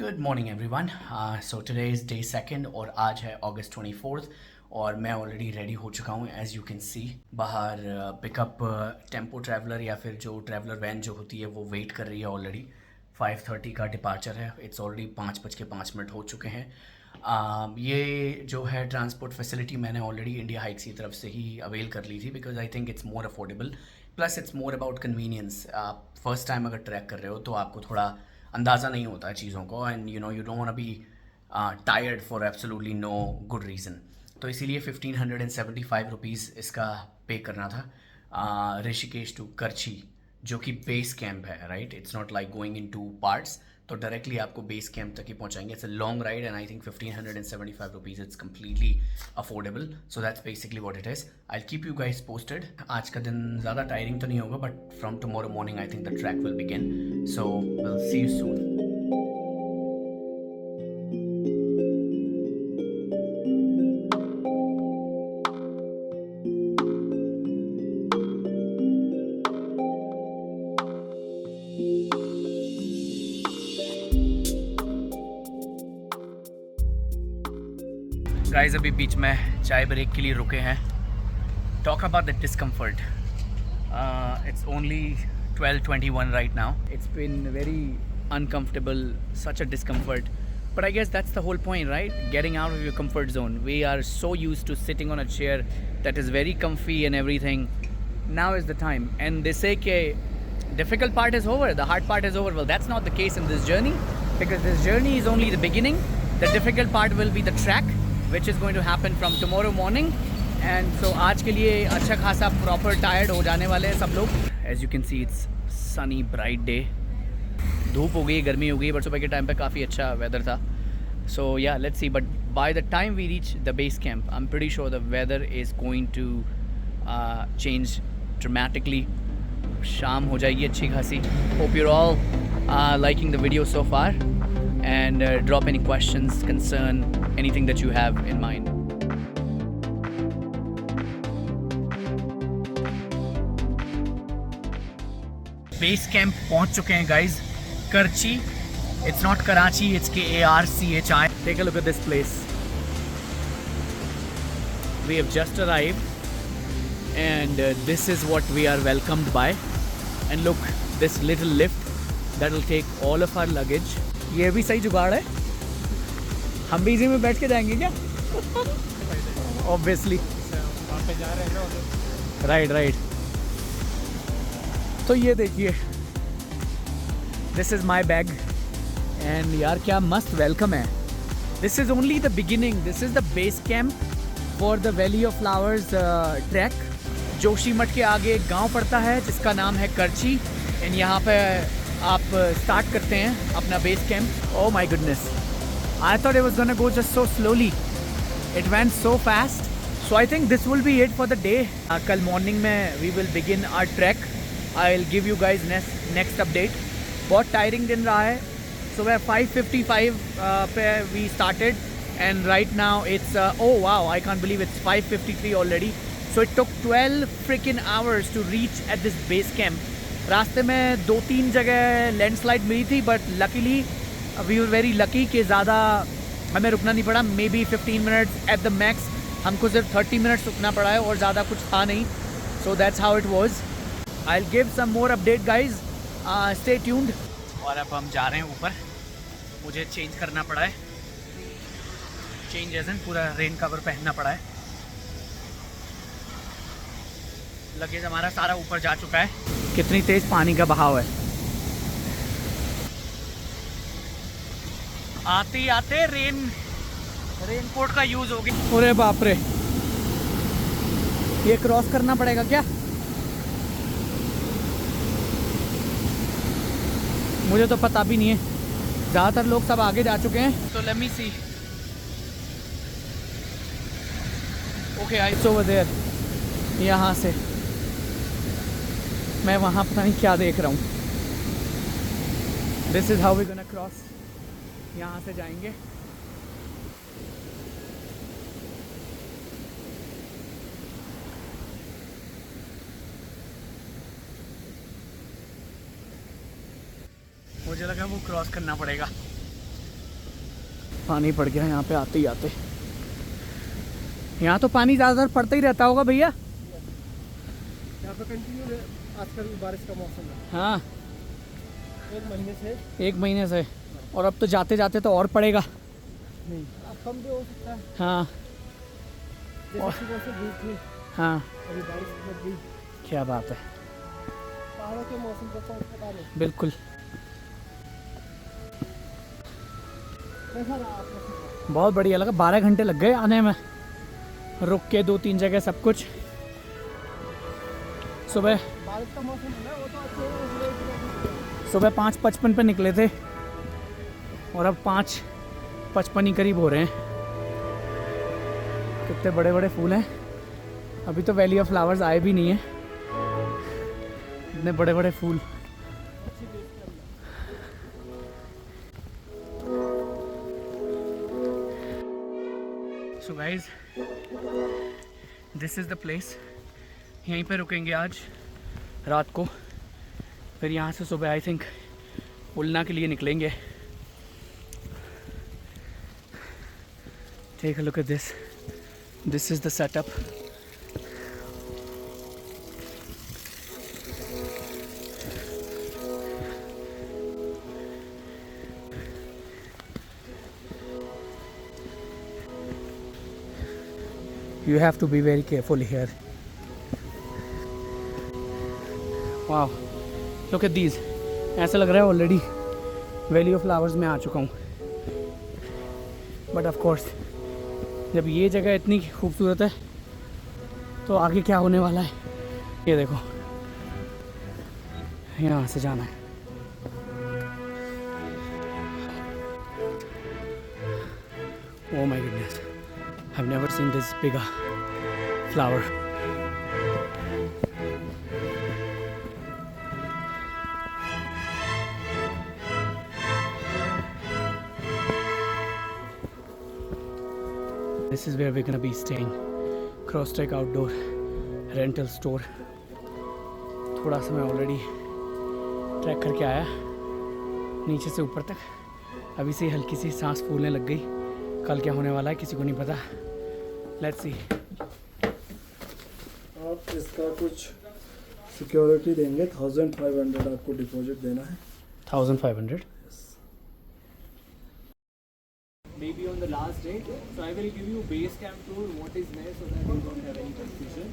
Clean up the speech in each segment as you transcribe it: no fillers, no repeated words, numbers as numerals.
Good morning everyone. So today is day second और आज है अगस्त 24th और मैं ऑलरेडी रेडी हो चुका हूँ। एज़ यू कैन सी बाहर पिकअप टेम्पो ट्रैवलर या फिर जो ट्रैवलर वैन जो होती है वो वेट कर रही है ऑलरेडी। 5:30 का डिपार्चर है। इट्स ऑलरेडी 5:05 हो चुके हैं। ये जो है ट्रांसपोर्ट फैसिलिटी मैंने ऑलरेडी इंडिया हाइक्स की तरफ से ही अवेल कर ली थी because I think it's more affordable, plus it's more about convenience. आप फर्स्ट टाइम अगर ट्रैक कर रहे हो तो आपको थोड़ा अंदाज़ा नहीं होता है चीज़ों को, and you don't want to be tired for absolutely no good reason. तो इसीलिए 1575 रुपीज़ इसका पे करना था ऋषिकेश टू करची, जो कि बेस कैंप है। Right, it's not like going in two parts, तो डायरेक्टली आपको बेस कैंप तक ही पहुंचाएंगे। It's a long ride and I think 1575 rupees it's completely affordable. So that's basically what it is. I keep you guys posted. आज का दिन ज़्यादा tiring तो नहीं होगा, but from tomorrow morning I think the track will begin. So will see you soon. Guys अभी बीच में चाय ब्रेक के लिए रुके हैं। Talk about the discomfort. It's only 12:21 right now. It's been very uncomfortable, such a discomfort, but I guess that's the whole point, right? Getting out of your comfort zone. We are so used to sitting on a chair that is very comfy and everything. Now is the time, and they say that difficult part is over, the hard part is over. Well, that's not the case in this journey, because this journey is only the beginning. The difficult part will be the track, which is going to happen from tomorrow morning. And so आज के लिए अच्छा खासा proper tired हो जाने वाले हैं सब लोग। As you can see, it's sunny bright day. धूप हो गई, गर्मी हो गई, बट सुबह के टाइम पे काफ़ी अच्छा वेदर था। So yeah let's see, but by the time we reach the base camp I am pretty sure the weather is going to change dramatically. शाम हो जाएगी अच्छी खासी। Hope you're all liking the video so far, and drop any questions, concern, anything that you have in mind. Base camp पहुंच चुके हैं guys. करची, it's not Karachi, it's Karchi. Take a look at this place. We have just arrived, and this is what we are welcomed by. And look, this little lift that will take all of our luggage. ये भी सही जुगाड़ है। हम भी इसी में बैठ के जाएंगे क्या? Obviously. Right. तो ये देखिए, this is my bag, and यार क्या मस्त वेलकम है। This is only the beginning, this is the base camp for the valley of flowers track. Joshimath के आगे एक गांव पड़ता है जिसका नाम है करची, एंड यहाँ पे आप स्टार्ट करते हैं अपना base camp. Oh my goodness, I thought it was gonna go just so slowly, it went so fast. So I think this will be it for the day. कल मॉर्निंग में we will begin our trek. I will give you guys next update. बहुत tiring दिन रहा है। सुबह 5:55 पे we started, and right now it's oh wow, I can't believe it's 5:53 already. So it took 12 frickin hours to reach at this base camp. रास्ते में 2-3 जगह landslide मिली थी, but luckily we were very lucky कि ज़्यादा हमें रुकना नहीं पड़ा। Maybe 15 minutes at the max, हमको सिर्फ 30 मिनट्स रुकना पड़ा है और ज़्यादा कुछ था नहीं। So that's how it was. I will give some more update guys, stay tuned. और अब हम जा रहे हैं ऊपर। मुझे चेंज करना पड़ा है, चेंज एज इन पूरा रेन कवर पहनना पड़ा है। लगेज हमारा सारा ऊपर जा चुका है। कितनी तेज पानी का बहाव है। आते आते रेनकोट का यूज हो गया। अरे बाप रे, ये क्रॉस करना पड़ेगा क्या? मुझे तो पता भी नहीं है, ज़्यादातर लोग सब आगे जा चुके हैं। तो let me see. Okay, I it's over there. यहाँ से मैं वहाँ पता नहीं क्या देख रहा हूँ। This is how we gonna cross. यहाँ से जाएंगे। मुझे लगा वो क्रॉस करना पड़ेगा। पानी पड़ गया यहाँ पे आते ही आते। यहाँ तो पानी ज़्यादातर पड़ता ही रहता होगा भैया। यहाँ पे कंटिन्यू आजकल बारिश का मौसम है। हाँ 1 महीने से। 1 महीने से। और अब तो जाते जाते तो और पड़ेगा। नहीं अब कम भी हो सकता है। हाँ जैसे सुबह से धूप थी, हाँ अभी बारिश लग गई। क्या बात है। पहाड़ों के मौसम का फर्क पता नहीं। बिल्कुल। कैसा रहा आपका सफर? बहुत बढ़िया लगा। 12 घंटे लग गए आने में, रुक के 2-3 जगह सब कुछ। सुबह बारिश का मौसम है ना, वो तो अच्छे हैं। सुबह 5:55 पे निकले थे और अब 5:55 ही करीब हो रहे हैं। कितने बड़े बड़े फूल हैं। अभी तो वैली ऑफ फ्लावर्स आए भी नहीं है, इतने बड़े बड़े फूल। So guys this is the place. यहीं पे रुकेंगे आज रात को, फिर यहाँ से सुबह आई थिंक उलना के लिए निकलेंगे। Take a look at this. This is the setup. You have to be very careful here. Wow, look at these. ऐसा लग रहा है ऑलरेडी वैली ऑफ फ्लावर्स में आ चुका हूँ। बट ऑफ कोर्स जब ये जगह इतनी खूबसूरत है तो आगे क्या होने वाला है ये देखो। यहाँ से जाना है। Oh my goodness, I've never seen this big flower. This is where we're gonna be staying. Crosstrek Outdoor Rental Store. थोड़ा सा मैं ऑलरेडी ट्रैक करके आया नीचे से ऊपर तक। अभी से हल्की सी सांस फूलने लग गई। कल क्या होने वाला है किसी को नहीं पता। Let's see. आप इसका कुछ सिक्योरिटी देंगे, 1500 आपको डिपॉजिट देना है। 1500 maybe on the last day. So I will give you base camp tour, what is there, so that you don't have any confusion.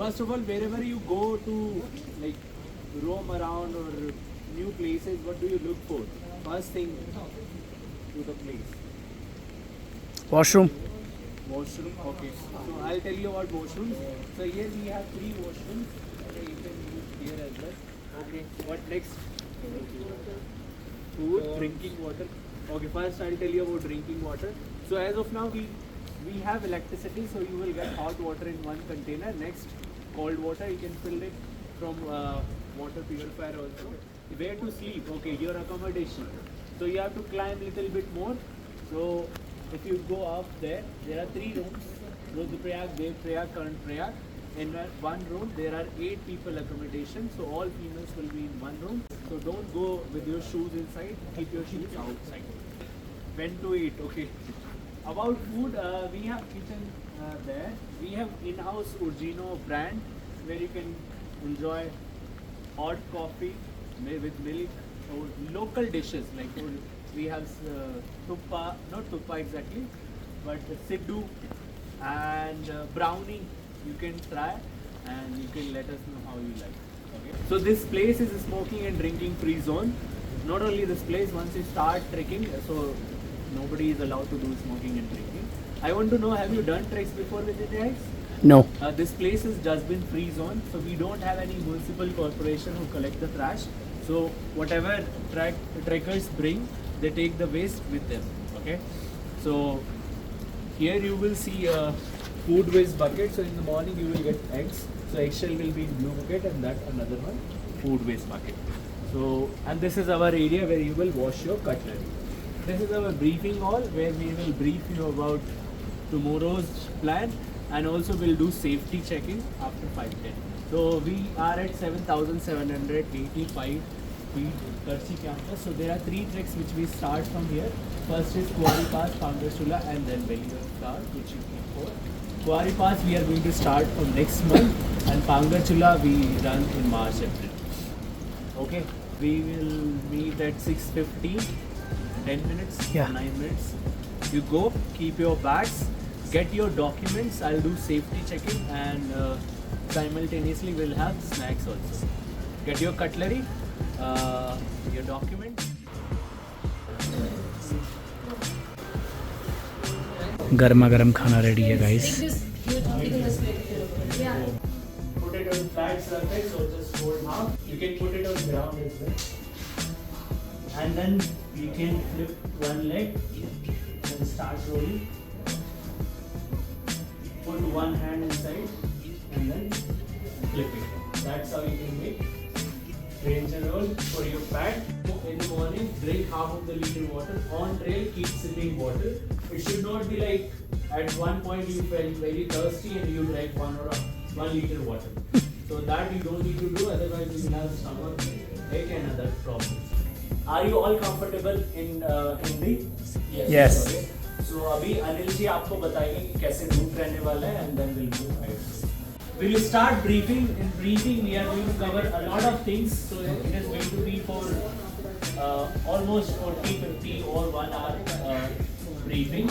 First of all, wherever you go to like roam around or new places, what do you look for? First thing to the place. Washroom. Washroom. Okay. So I'll tell you about washrooms. So here we have 3 washrooms. Okay, you can use here as well. Okay. What next? Food, drinking water. Okay, first I'll tell you about drinking water. So as of now we have electricity, so you will get hot water in one container. Next, cold water, you can fill it from water purifier also. Where to sleep? Okay, your accommodation. So you have to climb little bit more. So if you go up there are 3 rooms: Rudraprayag, Devprayag, Karnaprayag. In one room there are 8 people accommodation, so all females will be in one room. So don't go with your shoes inside, keep your shoes outside. When to eat? Okay. About food, we have kitchen there. We have in-house Urgino brand where you can enjoy hot coffee with milk or local dishes like we have tuppa, not tuppa exactly, but siddu and brownie. You can try and you can let us know how you like. Okay. So this place is a smoking and drinking free zone. Not only this place, once you start trekking, so nobody is allowed to do smoking and drinking. I want to know, have you done treks before with the guys? No. This place is dustbin free zone, so we don't have any municipal corporation who collect the trash. So whatever trekkers bring, they take the waste with them. Okay. So here you will see a food waste bucket. So in the morning you will get eggs. So eggshell will be in blue bucket and that another one food waste bucket. So and this is our area where you will wash your cutlery. This is our briefing hall where we will brief you about tomorrow's plan and also we'll do safety checking after 5:10. So we are at 7,785 beat Karchi campus. So there are 3 treks which we start from here. First is Kuari Pass, Pangas Chula, and then Valley of Flowers, which you came for. Kuari Pass we are going to start from next month, and Pangas Chula we run in March, April. Okay, we will meet at 6:50, 10 minutes, Yeah. 9 minutes. You go, keep your bags, get your documents. I'll do safety checking, and simultaneously we'll have snacks also. Get your cutlery, your documents. गर्मा गर्म खाना ready है guys. Put it on flat surface, so just fold half. You can put it on ground as well. And then you can flip one leg and start rolling. Put one hand inside and then flip it. That's how you can make range and roll for your pad. In the morning, drink half of the liter water. On trail, keep sipping water. It should not be like at one point you felt very thirsty and you drank 1 liter water. So that you don't need to do, otherwise you will have stomach ache and other problems. Are you all comfortable in Hindi? Yes. Okay. So अभी अनिल जी आपको बताएंगे कि कैसे root रहने वाला है, and then we'll move ahead. We'll start briefing. In briefing, we are going to cover a lot of things. So it is going to be for almost 40, 50 or 1 hour briefing.